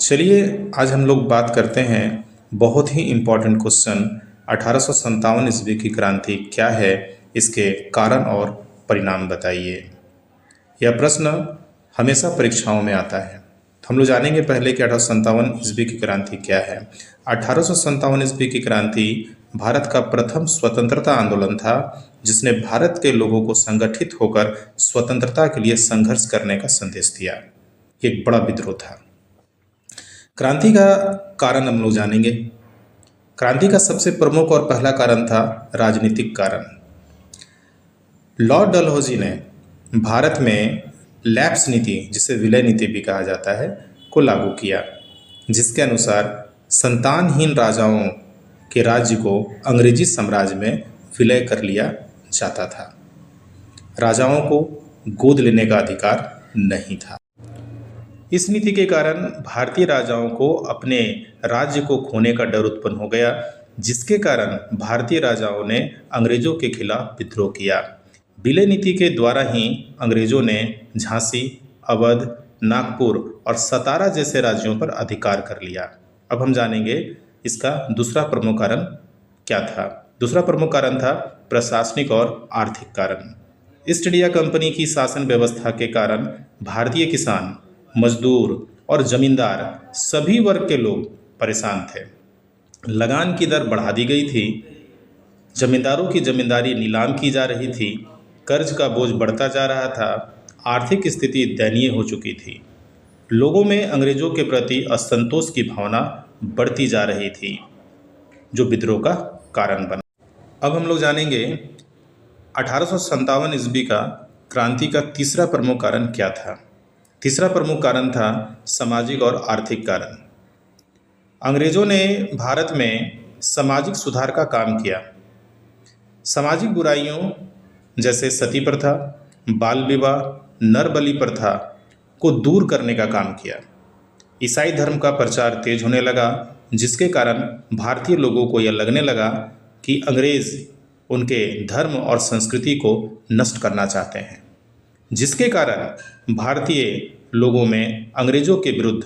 चलिए आज हम लोग बात करते हैं बहुत ही इम्पोर्टेंट क्वेश्चन 1857 ईस्वी की क्रांति क्या है, इसके कारण और परिणाम बताइए। यह प्रश्न हमेशा परीक्षाओं में आता है। तो हम लोग जानेंगे पहले कि 1857 ईस्वी की क्रांति क्या है। 1857 ईस्वी की क्रांति भारत का प्रथम स्वतंत्रता आंदोलन था, जिसने भारत के लोगों को संगठित होकर स्वतंत्रता के लिए संघर्ष करने का संदेश दिया। ये एक बड़ा विद्रोह था। क्रांति का कारण हम लोग जानेंगे। क्रांति का सबसे प्रमुख और पहला कारण था राजनीतिक कारण। लॉर्ड डलहौजी ने भारत में लैप्स नीति, जिसे विलय नीति भी कहा जाता है, को लागू किया, जिसके अनुसार संतानहीन राजाओं के राज्य को अंग्रेजी साम्राज्य में विलय कर लिया जाता था। राजाओं को गोद लेने का अधिकार नहीं था। इस नीति के कारण भारतीय राजाओं को अपने राज्य को खोने का डर उत्पन्न हो गया, जिसके कारण भारतीय राजाओं ने अंग्रेजों के खिलाफ विद्रोह किया। विलय नीति के द्वारा ही अंग्रेजों ने झांसी, अवध, नागपुर और सतारा जैसे राज्यों पर अधिकार कर लिया। अब हम जानेंगे इसका दूसरा प्रमुख कारण क्या था। दूसरा प्रमुख कारण था प्रशासनिक और आर्थिक कारण। ईस्ट इंडिया कंपनी की शासन व्यवस्था के कारण भारतीय किसान, मजदूर और जमींदार सभी वर्ग के लोग परेशान थे। लगान की दर बढ़ा दी गई थी, जमींदारों की जमींदारी नीलाम की जा रही थी, कर्ज का बोझ बढ़ता जा रहा था, आर्थिक स्थिति दयनीय हो चुकी थी। लोगों में अंग्रेजों के प्रति असंतोष की भावना बढ़ती जा रही थी, जो विद्रोह का कारण बना। अब हम लोग जानेंगे 1857 ईस्वी का क्रांति का तीसरा प्रमुख कारण क्या था। तीसरा प्रमुख कारण था सामाजिक और आर्थिक कारण। अंग्रेजों ने भारत में सामाजिक सुधार का काम किया। सामाजिक बुराइयों जैसे सती प्रथा, बाल विवाह, नर बलि प्रथा को दूर करने का काम किया। ईसाई धर्म का प्रचार तेज होने लगा, जिसके कारण भारतीय लोगों को यह लगने लगा कि अंग्रेज उनके धर्म और संस्कृति को नष्ट करना चाहते हैं, जिसके कारण भारतीय लोगों में अंग्रेजों के विरुद्ध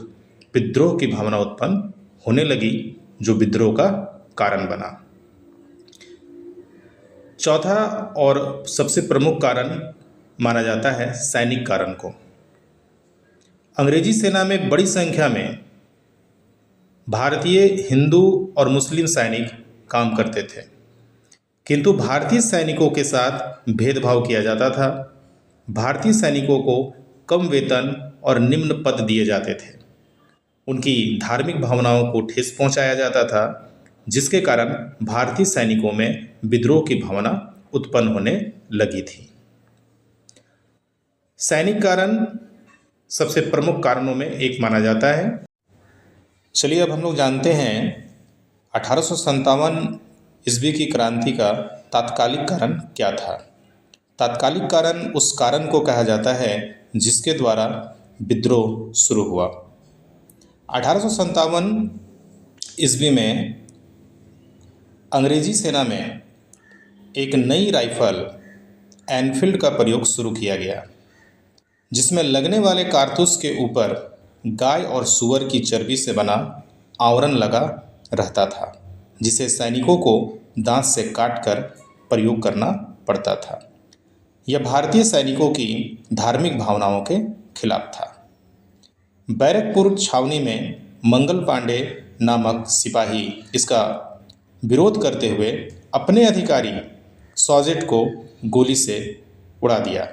विद्रोह की भावना उत्पन्न होने लगी, जो विद्रोह का कारण बना। चौथा और सबसे प्रमुख कारण माना जाता है सैनिक कारण को। अंग्रेजी सेना में बड़ी संख्या में भारतीय हिंदू और मुस्लिम सैनिक काम करते थे, किंतु भारतीय सैनिकों के साथ भेदभाव किया जाता था। भारतीय सैनिकों को कम वेतन और निम्न पद दिए जाते थे। उनकी धार्मिक भावनाओं को ठेस पहुंचाया जाता था, जिसके कारण भारतीय सैनिकों में विद्रोह की भावना उत्पन्न होने लगी थी। सैनिक कारण सबसे प्रमुख कारणों में एक माना जाता है। चलिए अब हम लोग जानते हैं 1857 ईस्वी की क्रांति का तात्कालिक कारण क्या था। तात्कालिक कारण उस कारण को कहा जाता है जिसके द्वारा विद्रोह शुरू हुआ। 1857 ईस्वी में अंग्रेजी सेना में एक नई राइफल एनफील्ड का प्रयोग शुरू किया गया, जिसमें लगने वाले कारतूस के ऊपर गाय और सूअर की चर्बी से बना आवरण लगा रहता था, जिसे सैनिकों को दांत से काटकर प्रयोग करना पड़ता था। यह भारतीय सैनिकों की धार्मिक भावनाओं के खिलाफ था। बैरकपुर छावनी में मंगल पांडे नामक सिपाही इसका विरोध करते हुए अपने अधिकारी सॉजेट को गोली से उड़ा दिया,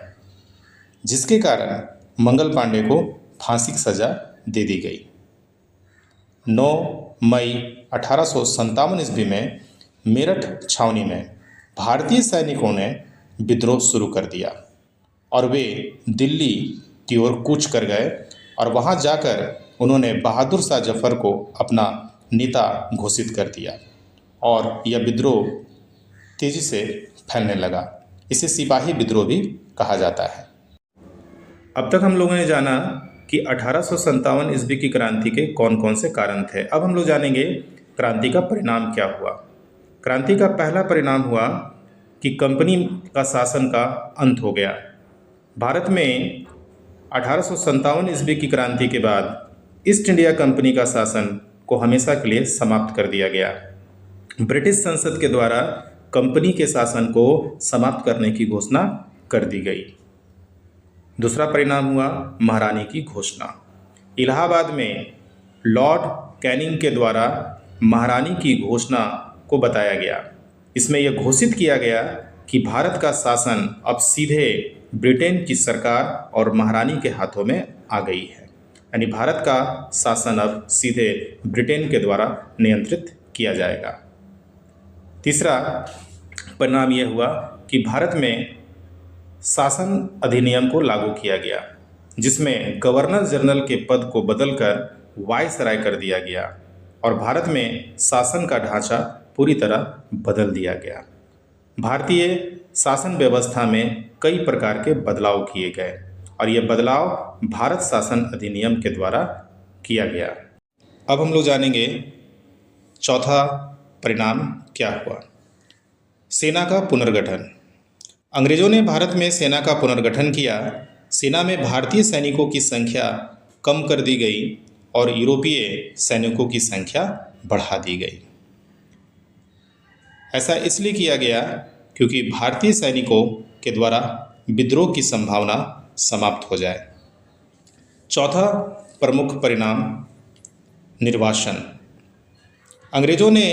जिसके कारण मंगल पांडे को फांसी की सजा दे दी गई। 9 मई 1857 ईस्वी में मेरठ छावनी में भारतीय सैनिकों ने विद्रोह शुरू कर दिया और वे दिल्ली की ओर कूच कर गए और वहां जाकर उन्होंने बहादुर शाह जफर को अपना नेता घोषित कर दिया और यह विद्रोह तेजी से फैलने लगा। इसे सिपाही विद्रोह भी कहा जाता है। अब तक हम लोगों ने जाना कि 1857 ईस्वी की क्रांति के कौन कौन से कारण थे। अब हम लोग जानेंगे क्रांति का परिणाम क्या हुआ। क्रांति का पहला परिणाम हुआ कि कंपनी का शासन का अंत हो गया। भारत में 1857 ईस्वी की क्रांति के बाद ईस्ट इंडिया कंपनी का शासन को हमेशा के लिए समाप्त कर दिया गया। ब्रिटिश संसद के द्वारा कंपनी के शासन को समाप्त करने की घोषणा कर दी गई। दूसरा परिणाम हुआ महारानी की घोषणा। इलाहाबाद में लॉर्ड कैनिंग के द्वारा महारानी की घोषणा को बताया गया। इसमें यह घोषित किया गया कि भारत का शासन अब सीधे ब्रिटेन की सरकार और महारानी के हाथों में आ गई है, यानी भारत का शासन अब सीधे ब्रिटेन के द्वारा नियंत्रित किया जाएगा। तीसरा परिणाम यह हुआ कि भारत में शासन अधिनियम को लागू किया गया, जिसमें गवर्नर जनरल के पद को बदलकर वायसराय कर दिया गया और भारत में शासन का ढांचा पूरी तरह बदल दिया गया। भारतीय शासन व्यवस्था में कई प्रकार के बदलाव किए गए और ये बदलाव भारत शासन अधिनियम के द्वारा किया गया। अब हम लोग जानेंगे चौथा परिणाम क्या हुआ। सेना का पुनर्गठन। अंग्रेजों ने भारत में सेना का पुनर्गठन किया। सेना में भारतीय सैनिकों की संख्या कम कर दी गई और यूरोपीय सैनिकों की संख्या बढ़ा दी गई। ऐसा इसलिए किया गया क्योंकि भारतीय सैनिकों के द्वारा विद्रोह की संभावना समाप्त हो जाए। चौथा प्रमुख परिणाम निर्वासन। अंग्रेजों ने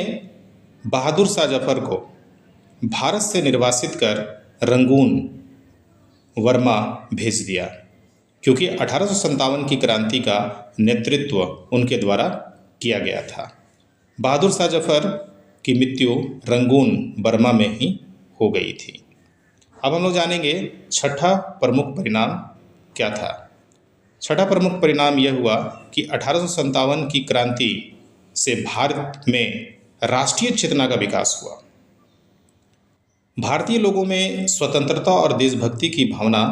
बहादुर शाह जफर को भारत से निर्वासित कर रंगून वर्मा भेज दिया, क्योंकि 1857 की क्रांति का नेतृत्व उनके द्वारा किया गया था। बहादुर शाह जफर की मृत्यु रंगून बर्मा में ही हो गई थी। अब हम लोग जानेंगे छठा प्रमुख परिणाम क्या था। छठा प्रमुख परिणाम यह हुआ कि 1857 की क्रांति से भारत में राष्ट्रीय चेतना का विकास हुआ। भारतीय लोगों में स्वतंत्रता और देशभक्ति की भावना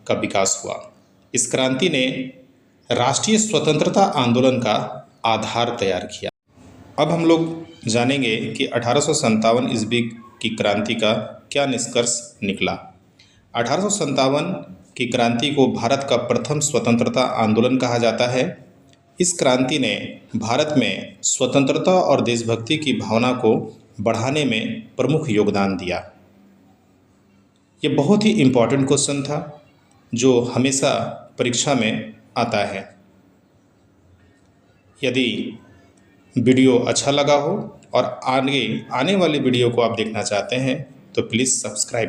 का विकास हुआ। इस क्रांति ने राष्ट्रीय स्वतंत्रता आंदोलन का आधार तैयार किया। अब हम लोग जानेंगे कि 1857 ईस्वी की क्रांति का क्या निष्कर्ष निकला। 1857 की क्रांति को भारत का प्रथम स्वतंत्रता आंदोलन कहा जाता है। इस क्रांति ने भारत में स्वतंत्रता और देशभक्ति की भावना को बढ़ाने में प्रमुख योगदान दिया। ये बहुत ही इम्पोर्टेंट क्वेश्चन था जो हमेशा परीक्षा में आता है। यदि वीडियो अच्छा लगा हो और आगे आने वाली वीडियो को आप देखना चाहते हैं तो प्लीज़ सब्सक्राइब